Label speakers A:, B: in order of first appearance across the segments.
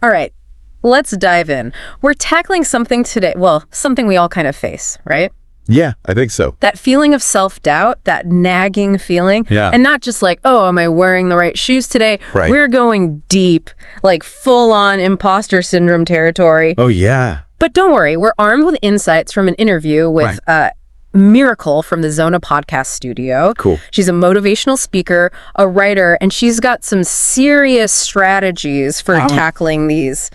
A: All right, let's dive in. We're tackling something today, well, something we all kind of face, right?
B: Yeah, I think so.
A: That feeling of self-doubt, that nagging feeling.
B: Yeah.
A: And not just like, oh, am I wearing the right shoes today?
B: Right.
A: We're going deep, like full-on imposter syndrome territory.
B: Oh, yeah.
A: But don't worry, we're armed with insights from an interview with Miracle from the Zona podcast studio.
B: Cool.
A: She's a motivational speaker, a writer, and she's got some serious strategies for tackling these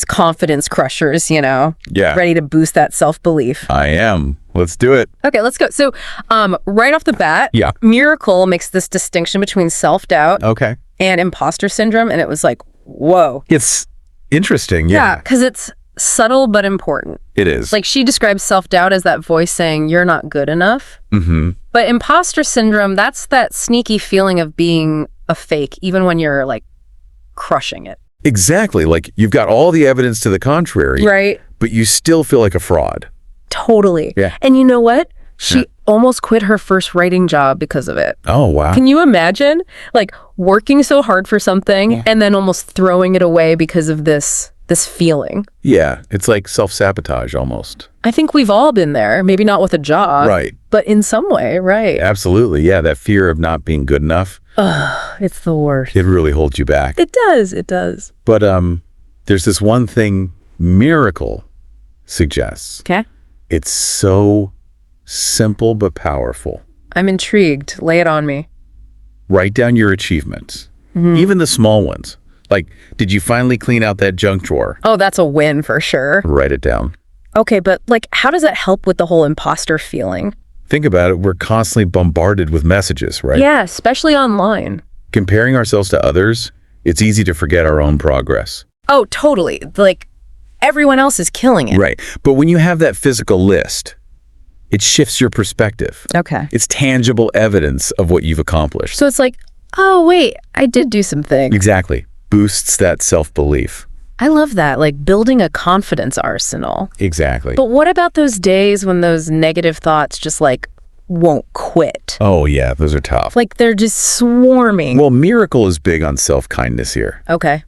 A: confidence crushers, you know?
B: Yeah.
A: Ready to boost that self-belief.
B: I am. Let's do it.
A: Okay, let's go. So right off the bat,
B: Yeah.
A: Miracle makes this distinction between self-doubt
B: Okay.
A: and imposter syndrome, and it was like, whoa.
B: It's interesting.
A: Yeah, because it's subtle but important.
B: It is.
A: Like, she describes self-doubt as that voice saying, you're not good enough.
B: Mm-hmm.
A: But imposter syndrome, that's that sneaky feeling of being a fake, even when you're, like, crushing it.
B: Exactly. Like, you've got all the evidence to the contrary.
A: Right.
B: But you still feel like a fraud.
A: Totally.
B: Yeah.
A: And you know what? She almost quit her first writing job because of it.
B: Oh, wow.
A: Can you imagine, like, working so hard for something and then almost throwing it away because of this feeling?
B: Yeah. It's like self-sabotage almost.
A: I think we've all been there. Maybe not with a job.
B: Right.
A: But in some way, right?
B: Absolutely. Yeah. That fear of not being good enough.
A: It's the worst.
B: It really holds you back.
A: It does. It does.
B: But there's this one thing Miracle suggests.
A: Okay.
B: It's so simple but powerful.
A: I'm intrigued. Lay it on me.
B: Write down your achievements, even the small ones. Like, did you finally clean out that junk drawer?
A: Oh, that's a win for sure.
B: Write it down.
A: Okay, but like, how does that help with the whole imposter feeling?
B: Think about it. We're constantly bombarded with messages, right?
A: Yeah, especially online.
B: Comparing ourselves to others, it's easy to forget our own progress.
A: Oh, totally. Like, everyone else is killing it.
B: Right. But when you have that physical list, it shifts your perspective.
A: Okay.
B: It's tangible evidence of what you've accomplished.
A: So it's like, oh, wait, I did do some things.
B: Exactly. Boosts that self-belief.
A: I love that, like building a confidence arsenal.
B: Exactly.
A: But what about those days when those negative thoughts just like won't quit?
B: Oh, yeah, those are tough.
A: Like they're just swarming.
B: Well, Miracle is big on self-kindness here.
A: Okay.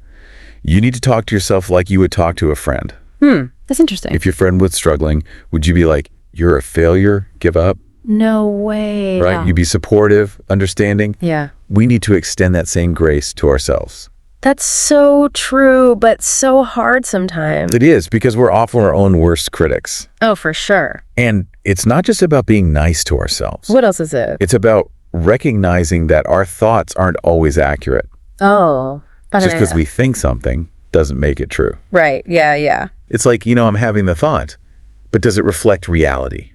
B: You need to talk to yourself like you would talk to a friend.
A: That's interesting.
B: If your friend was struggling, would you be like, you're a failure, give up?
A: No way.
B: Right? You'd be supportive, understanding.
A: Yeah.
B: We need to extend that same grace to ourselves.
A: That's so true, but so hard sometimes.
B: It is, because we're often our own worst critics.
A: Oh, for sure.
B: And it's not just about being nice to ourselves.
A: What else is it?
B: It's about recognizing that our thoughts aren't always accurate.
A: Oh.
B: Just because we think something doesn't make it true.
A: Right. Yeah, yeah.
B: It's like, I'm having the thought, but does it reflect reality?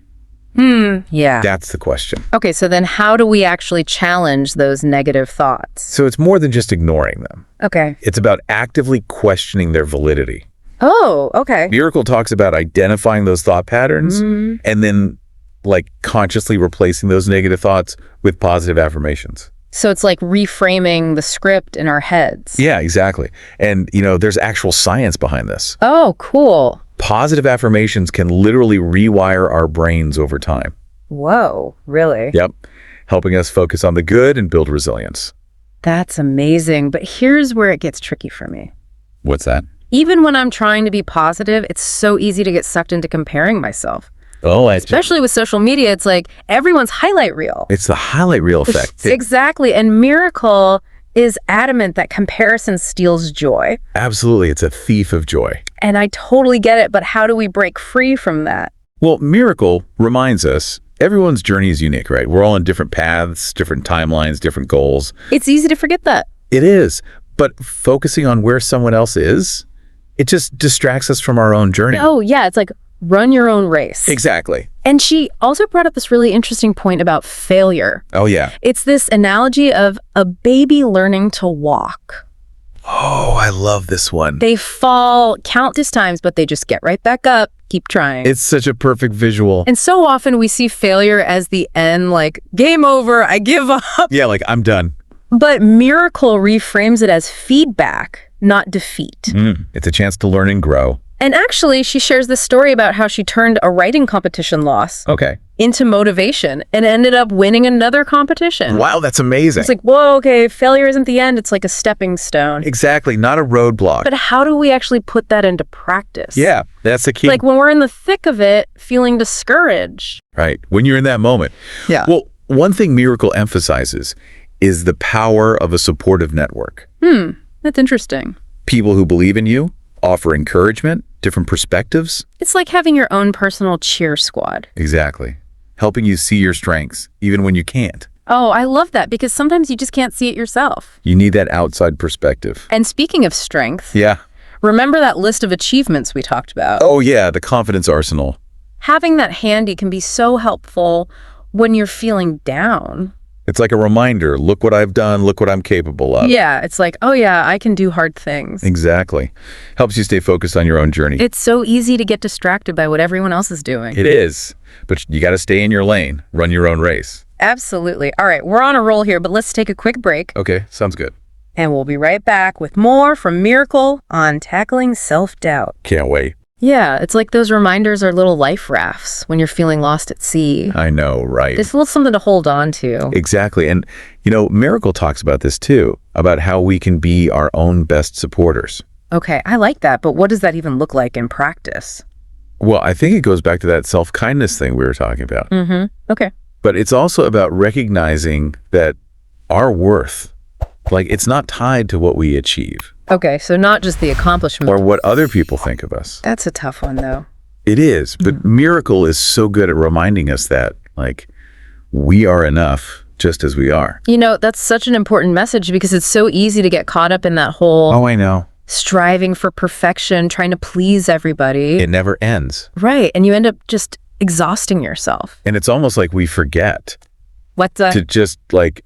A: Yeah.
B: That's the question.
A: Okay, so then how do we actually challenge those negative thoughts?
B: So it's more than just ignoring them.
A: Okay.
B: It's about actively questioning their validity.
A: Oh, okay.
B: Miracle talks about identifying those thought patterns and then like consciously replacing those negative thoughts with positive affirmations.
A: So it's like reframing the script in our heads.
B: Yeah, exactly. And, there's actual science behind this.
A: Oh, cool.
B: Positive affirmations can literally rewire our brains over time.
A: Whoa, really?
B: Yep. Helping us focus on the good and build resilience.
A: That's amazing. But here's where it gets tricky for me.
B: What's that?
A: Even when I'm trying to be positive, it's so easy to get sucked into comparing myself.
B: Oh,
A: especially with social media, it's like everyone's highlight reel.
B: It's the highlight reel effect.
A: Exactly. And Miracle is adamant that comparison steals joy.
B: Absolutely. It's a thief of joy.
A: And I totally get it, but how do we break free from that?
B: Well, Miracle reminds us everyone's journey is unique, right? We're all on different paths, different timelines, different goals.
A: It's easy to forget that.
B: It is. But focusing on where someone else is, it just distracts us from our own journey.
A: Oh, yeah. It's like run your own race.
B: Exactly.
A: And she also brought up this really interesting point about failure.
B: Oh, yeah.
A: It's this analogy of a baby learning to walk.
B: Oh, I love this one.
A: They fall countless times, but they just get right back up, keep trying.
B: It's such a perfect visual.
A: And so often we see failure as the end, like, game over, I give up.
B: Yeah, like, I'm done.
A: But Miracle reframes it as feedback, not defeat.
B: It's a chance to learn and grow.
A: And actually, she shares this story about how she turned a writing competition loss
B: Okay.
A: into motivation and ended up winning another competition.
B: Wow, that's amazing.
A: It's like, whoa, okay, failure isn't the end. It's like a stepping stone.
B: Exactly, not a roadblock.
A: But how do we actually put that into practice?
B: Yeah, that's the key.
A: Like when we're in the thick of it, feeling discouraged.
B: Right, when you're in that moment.
A: Yeah.
B: Well, one thing Miracle emphasizes is the power of a supportive network.
A: That's interesting.
B: People who believe in you, offer encouragement, different perspectives.
A: It's like having your own personal cheer squad.
B: Exactly. Helping you see your strengths, even when you can't.
A: Oh, I love that because sometimes you just can't see it yourself.
B: You need that outside perspective.
A: And speaking of strength,
B: Yeah.
A: remember that list of achievements we talked about?
B: Oh yeah, the confidence arsenal.
A: Having that handy can be so helpful when you're feeling down.
B: It's like a reminder, look what I've done, look what I'm capable of.
A: Yeah, it's like, oh yeah, I can do hard things.
B: Exactly. Helps you stay focused on your own journey.
A: It's so easy to get distracted by what everyone else is doing.
B: It is. But you got to stay in your lane, run your own race.
A: Absolutely. All right, we're on a roll here, but let's take a quick break.
B: Okay, sounds good.
A: And we'll be right back with more from Miracle on tackling self-doubt.
B: Can't wait.
A: Yeah, it's like those reminders are little life rafts when you're feeling lost at sea.
B: I know, right?
A: It's a little something to hold on to.
B: Exactly. And, Miracle talks about this too, about how we can be our own best supporters.
A: Okay, I like that, but what does that even look like in practice?
B: Well, I think it goes back to that self-kindness thing we were talking about.
A: Okay.
B: But it's also about recognizing that our worth, it's not tied to what we achieve
A: Okay, so not just the accomplishment.
B: or what other people think of us.
A: That's a tough one, though.
B: It is, but Miracle is so good at reminding us that, we are enough just as we are.
A: That's such an important message because it's so easy to get caught up in that whole
B: Oh, I know.
A: striving for perfection, trying to please everybody.
B: It never ends.
A: Right, and you end up just exhausting yourself.
B: And it's almost like we forget
A: What's that?
B: to just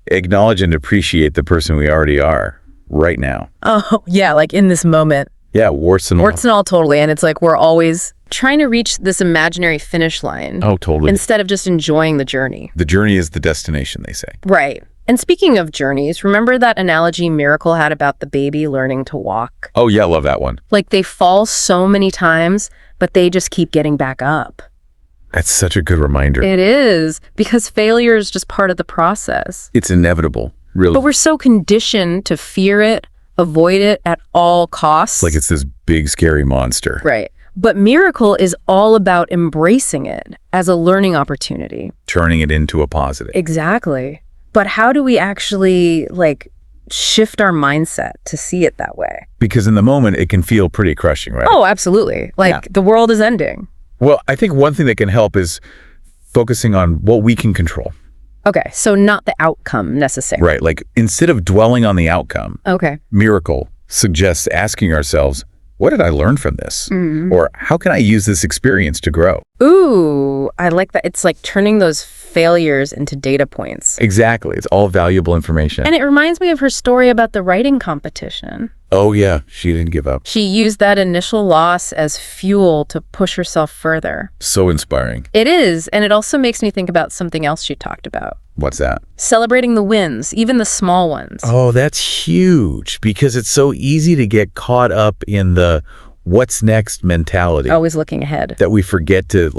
B: acknowledge and appreciate the person we already are right now.
A: Oh, yeah, like in this moment.
B: Yeah, warts and all.
A: Warts and all, totally. And it's like we're always trying to reach this imaginary finish line
B: Oh, totally.
A: instead of just enjoying the journey.
B: The journey is the destination, they say.
A: Right. And speaking of journeys, remember that analogy Miracle had about the baby learning to walk?
B: Oh, yeah, I love that one.
A: Like they fall so many times, but they just keep getting back up.
B: That's such a good reminder.
A: It is, because failure is just part of the process.
B: It's inevitable, really.
A: But we're so conditioned to fear it, avoid it at all costs.
B: Like it's this big, scary monster.
A: Right. But Miracle is all about embracing it as a learning opportunity.
B: Turning it into a positive.
A: Exactly. But how do we actually, shift our mindset to see it that way?
B: Because in the moment, it can feel pretty crushing, right?
A: Oh, absolutely. The world is ending.
B: Well, I think one thing that can help is focusing on what we can control.
A: Okay, so not the outcome necessarily.
B: Right. Instead of dwelling on the outcome,
A: Okay.
B: Miracle suggests asking ourselves, what did I learn from this? Or how can I use this experience to grow?
A: Ooh, I like that. It's like turning those failures into data points.
B: Exactly. It's all valuable information.
A: And it reminds me of her story about the writing competition.
B: Oh, yeah. She didn't give up.
A: She used that initial loss as fuel to push herself further.
B: So inspiring.
A: It is, and it also makes me think about something else she talked about.
B: What's that?
A: Celebrating the wins, even the small ones.
B: Oh, that's huge because it's so easy to get caught up in the what's next mentality.
A: Always looking ahead.
B: That we forget to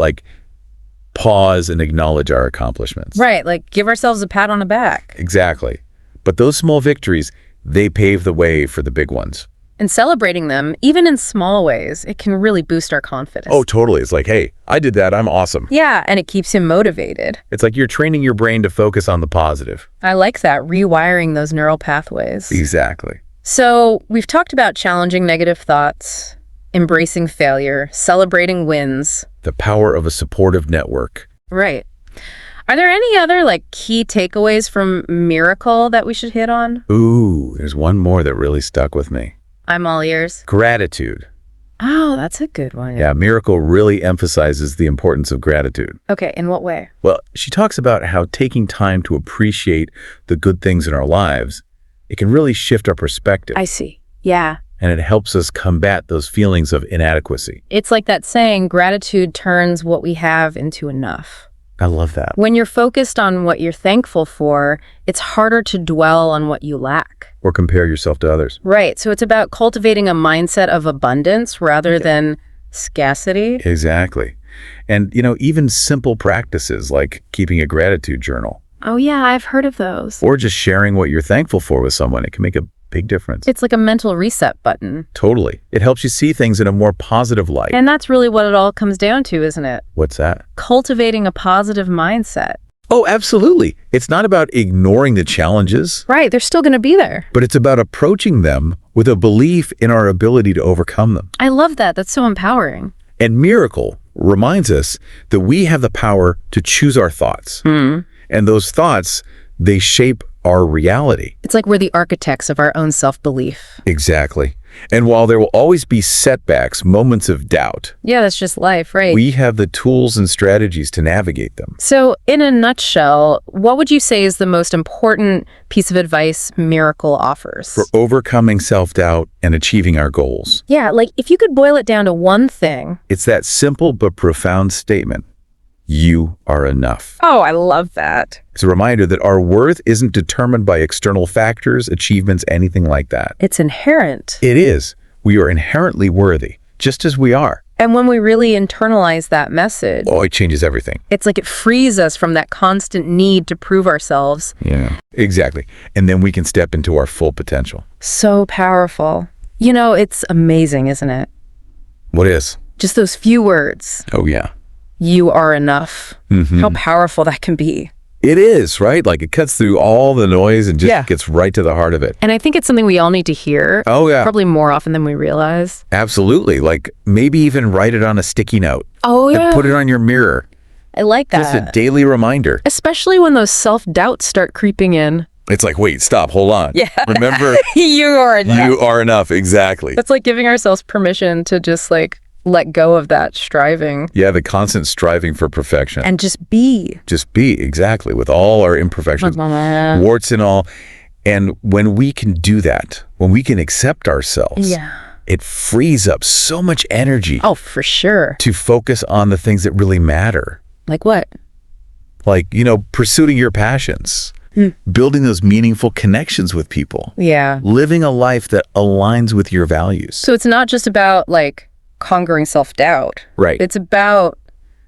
B: pause and acknowledge our accomplishments.
A: Right, give ourselves a pat on the back.
B: Exactly. But those small victories, they pave the way for the big ones.
A: And celebrating them, even in small ways, it can really boost our confidence.
B: Oh, totally. It's like, hey, I did that. I'm awesome.
A: Yeah, and it keeps you motivated.
B: It's like you're training your brain to focus on the positive.
A: I like that, rewiring those neural pathways.
B: Exactly.
A: So we've talked about challenging negative thoughts, embracing failure, celebrating wins.
B: The power of a supportive network.
A: Right. Are there any other key takeaways from Miracle that we should hit on?
B: Ooh, there's one more that really stuck with me.
A: I'm all ears.
B: Gratitude.
A: Oh, that's a good one.
B: Yeah, Miracle really emphasizes the importance of gratitude.
A: Okay, in what way?
B: Well, she talks about how taking time to appreciate the good things in our lives, it can really shift our perspective.
A: I see. Yeah.
B: And it helps us combat those feelings of inadequacy.
A: It's like that saying, gratitude turns what we have into enough.
B: I love that.
A: When you're focused on what you're thankful for, it's harder to dwell on what you lack.
B: Or compare yourself to others.
A: Right. So it's about cultivating a mindset of abundance rather than Scarcity.
B: Exactly. And, even simple practices like keeping a gratitude journal
A: Oh, yeah, I've heard of those.
B: or just sharing what you're thankful for with someone, it can make a big difference.
A: It's like a mental reset button.
B: Totally. It helps you see things in a more positive light.
A: And that's really what it all comes down to, isn't it?
B: What's that?
A: Cultivating a positive mindset.
B: Oh, absolutely. It's not about ignoring the challenges,
A: Right, they're still going to be there.
B: but it's about approaching them with a belief in our ability to overcome them.
A: I love that. That's so empowering.
B: And Miracle reminds us that we have the power to choose our thoughts. And those thoughts, they shape our reality.
A: It's like we're the architects of our own self-belief.
B: Exactly. And while there will always be setbacks, moments of doubt,
A: Yeah, that's just life, right?
B: we have the tools and strategies to navigate them.
A: So, in a nutshell, what would you say is the most important piece of advice Miracle offers?
B: For overcoming self-doubt and achieving our goals.
A: Yeah, like if you could boil it down to one thing.
B: It's that simple but profound statement. You are enough.
A: Oh, I love that.
B: It's a reminder that our worth isn't determined by external factors, achievements, anything like that.
A: It's inherent.
B: It is. We are inherently worthy, just as we are.
A: And when we really internalize that message,
B: Oh, it changes everything.
A: it's like it frees us from that constant need to prove ourselves.
B: Yeah, exactly. And then we can step into our full potential.
A: So powerful. It's amazing, isn't it?
B: What is?
A: Just those few words.
B: Oh, yeah.
A: You are enough. How powerful that can be.
B: It is, right? Like it cuts through all the noise and just
A: Yeah.
B: gets right to the heart of it.
A: And I think it's something we all need to hear.
B: Oh, yeah.
A: Probably more often than we realize.
B: Absolutely. Like maybe even write it on a sticky note.
A: Oh,
B: And put it on your mirror.
A: I like that.
B: Just a daily reminder.
A: Especially when those self-doubts start creeping in.
B: It's like, wait, stop, hold on.
A: Yeah.
B: Remember,
A: You are enough.
B: you are enough. Exactly.
A: It's like giving ourselves permission to just let go of that striving
B: Yeah, the constant striving for perfection.
A: and just be.
B: Just be, exactly, with all our imperfections, warts and all. And when we can do that, when we can accept ourselves,
A: Yeah.
B: it frees up so much energy
A: Oh, for sure.
B: to focus on the things that really matter.
A: Like what?
B: Like, pursuing your passions, building those meaningful connections with people,
A: Yeah.
B: living a life that aligns with your values.
A: So it's not just about conquering self-doubt.
B: Right.
A: It's about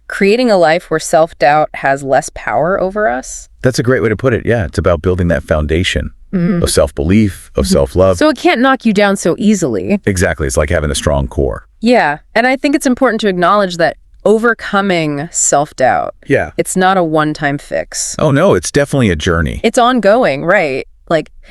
A: creating a life where self-doubt has less power over us.
B: That's a great way to put it. Yeah, it's about building that foundation of self-belief, of self-love.
A: So it can't knock you down so easily.
B: Exactly. It's like having a strong core.
A: Yeah. And I think it's important to acknowledge that overcoming self-doubt,
B: Yeah.
A: it's not a one-time fix.
B: Oh, no, it's definitely a journey.
A: It's ongoing, right?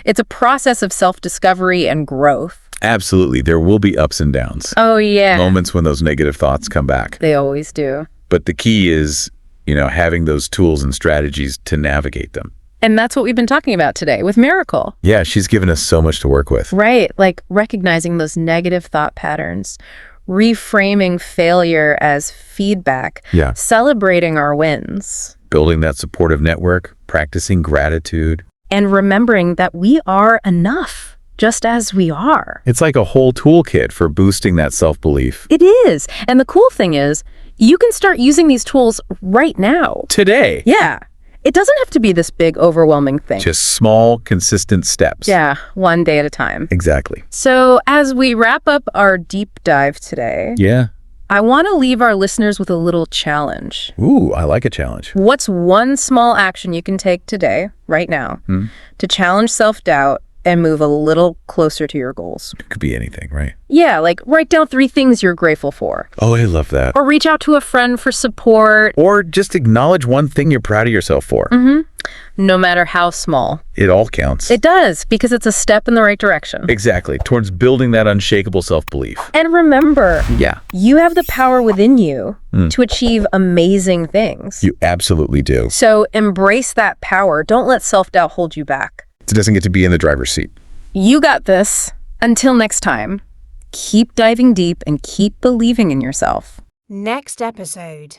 A: It's a process of self-discovery and growth.
B: Absolutely. There will be ups and downs.
A: Oh, yeah.
B: Moments when those negative thoughts come back.
A: They always do.
B: But the key is, having those tools and strategies to navigate them.
A: And that's what we've been talking about today with Miracle.
B: Yeah, she's given us so much to work with.
A: Right. Recognizing those negative thought patterns, reframing failure as feedback,
B: Yeah.
A: celebrating our wins,
B: Building that supportive network, practicing gratitude.
A: and remembering that we are enough just as we are.
B: It's like a whole toolkit for boosting that self-belief.
A: It is. And the cool thing is, you can start using these tools right now.
B: Today.
A: Yeah. It doesn't have to be this big, overwhelming thing.
B: Just small, consistent steps.
A: Yeah, one day at a time.
B: Exactly.
A: So as we wrap up our deep dive today,
B: Yeah.
A: I want to leave our listeners with a little challenge.
B: Ooh, I like a challenge.
A: What's one small action you can take today, right now, to challenge self-doubt and move a little closer to your goals?
B: It could be anything, right?
A: Yeah, write down 3 things you're grateful for.
B: Oh, I love that.
A: Or reach out to a friend for support,
B: Or just acknowledge one thing you're proud of yourself for.
A: no matter how small.
B: It all counts.
A: It does, because it's a step in the right direction.
B: Exactly. Towards building that unshakable self-belief.
A: And remember,
B: Yeah.
A: you have the power within you to achieve amazing things.
B: You absolutely do.
A: So embrace that power. Don't let self-doubt hold you back.
B: It doesn't get to be in the driver's seat.
A: You got this. Until next time, keep diving deep and keep believing in yourself.
C: Next episode.